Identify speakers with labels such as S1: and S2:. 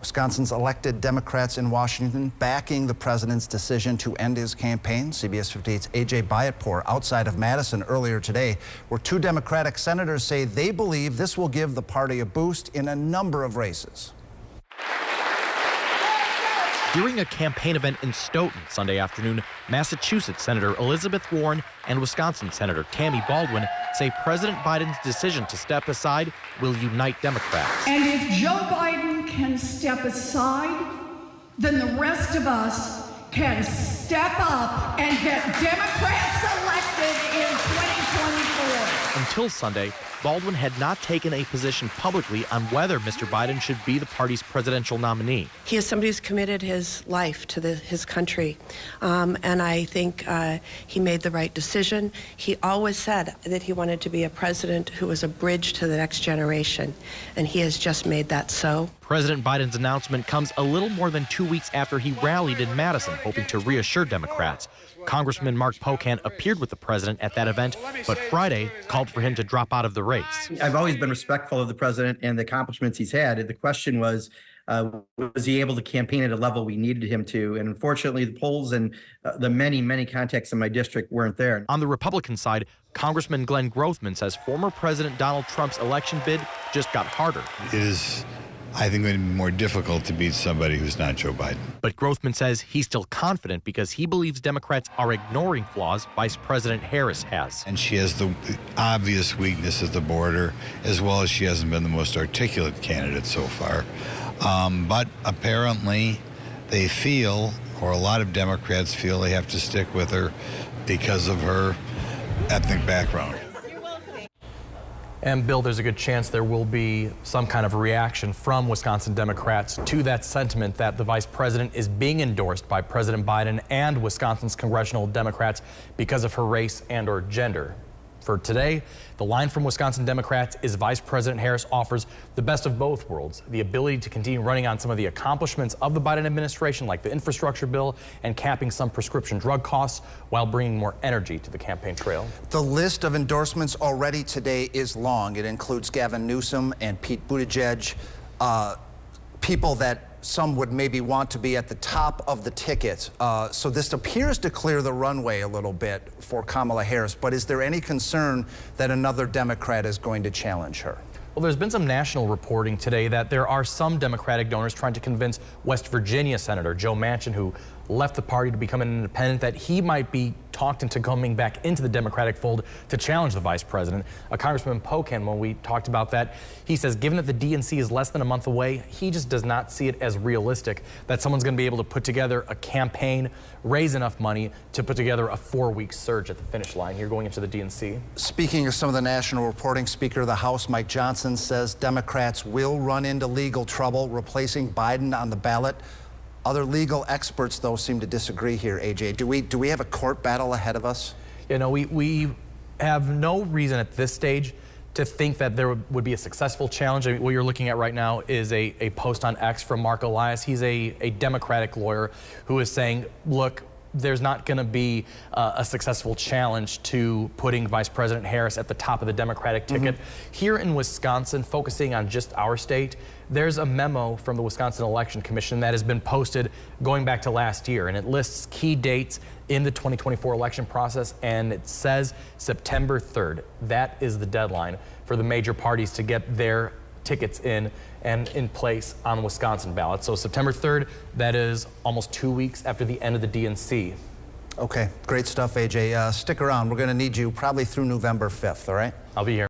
S1: Wisconsin's elected Democrats in Washington backing the president's decision to end his campaign. CBS 58's A.J. Bayatpour outside of Madison earlier today, where two Democratic senators say they believe this will give the party a boost in a number of races.
S2: During a campaign event in Stoughton Sunday afternoon, Massachusetts Senator Elizabeth Warren and Wisconsin Senator Tammy Baldwin say President Biden's decision to step aside will unite Democrats.
S3: And if Joe Biden can step aside, then the rest of us can step up and get Democrats elected in 2024.
S2: Until Sunday, Baldwin had not taken a position publicly on whether Mr. Biden should be the party's presidential nominee.
S4: He is somebody who's committed his life to his country, and I think he made the right decision. He always said that he wanted to be a president who was a bridge to the next generation, and he has just made that so.
S2: President Biden's announcement comes a little more than 2 weeks after he rallied in Madison, hoping to reassure Democrats. Congressman Mark Pocan appeared with the president at that event, but Friday called for him to drop out of the race.
S5: I've always been respectful of the president and the accomplishments he's had. The question was he able to campaign at a level we needed him to? And unfortunately, the polls and the many contacts in my district weren't there.
S2: On the Republican side, Congressman Glenn Grothman says former President Donald Trump's election bid just got harder.
S6: It is, I think, going to be more difficult to beat somebody who's not Joe Biden.
S2: But Grothman says he's still confident because he believes Democrats are ignoring flaws Vice President Harris has.
S6: And she has the obvious weakness at the border, as well as she hasn't been the most articulate candidate so far. But apparently they feel, or a lot of Democrats feel, they have to stick with her because of her ethnic background.
S7: And Bill, there's a good chance there will be some kind of reaction from Wisconsin Democrats to that sentiment that the vice president is being endorsed by President Biden and Wisconsin's congressional Democrats because of her race and or gender. For today, the line from Wisconsin Democrats is Vice President Harris offers the best of both worlds, the ability to continue running on some of the accomplishments of the Biden administration, like the infrastructure bill and capping some prescription drug costs, while bringing more energy to the campaign trail.
S1: The list of endorsements already today is long. It includes Gavin Newsom and Pete Buttigieg, people that some would maybe want to be at the top of the ticket. So this appears to clear the runway a little bit for Kamala Harris. But is there any concern that another Democrat is going to challenge her?
S7: Well, there's been some national reporting today that there are some Democratic donors trying to convince West Virginia Senator Joe Manchin, who left the party to become an independent, that he might be talked into coming back into the Democratic fold to challenge the vice president. Congressman Pocan, when we talked about that, he says given that the DNC is less than a month away, he just does not see it as realistic that someone's going to be able to put together a campaign, raise enough money to put together a 4-week surge at the finish line here going into the DNC.
S1: Speaking of some of the national reporting, Speaker of the House Mike Johnson says Democrats will run into legal trouble replacing Biden on the ballot. Other legal experts, though, seem to disagree here, AJ. Do we have a court battle ahead of us?
S7: You know, we have no reason at this stage to think that there would be a successful challenge. I mean, what you're looking at right now is a post on X from Mark Elias. He's a Democratic lawyer who is saying, look, there's not going to be a successful challenge to putting Vice President Harris at the top of the Democratic ticket. Here in Wisconsin, focusing on just our state, there's a memo from the Wisconsin Election Commission that has been posted going back to last year, and it lists key dates in the 2024 election process, and it says September 3rd. That is the deadline for the major parties to get their tickets in and in place on the Wisconsin ballot. So September 3rd, that is almost 2 weeks after the end of the DNC.
S1: Okay, great stuff, AJ. Stick around. We're going to need you probably through November 5th, all right?
S7: I'll be here.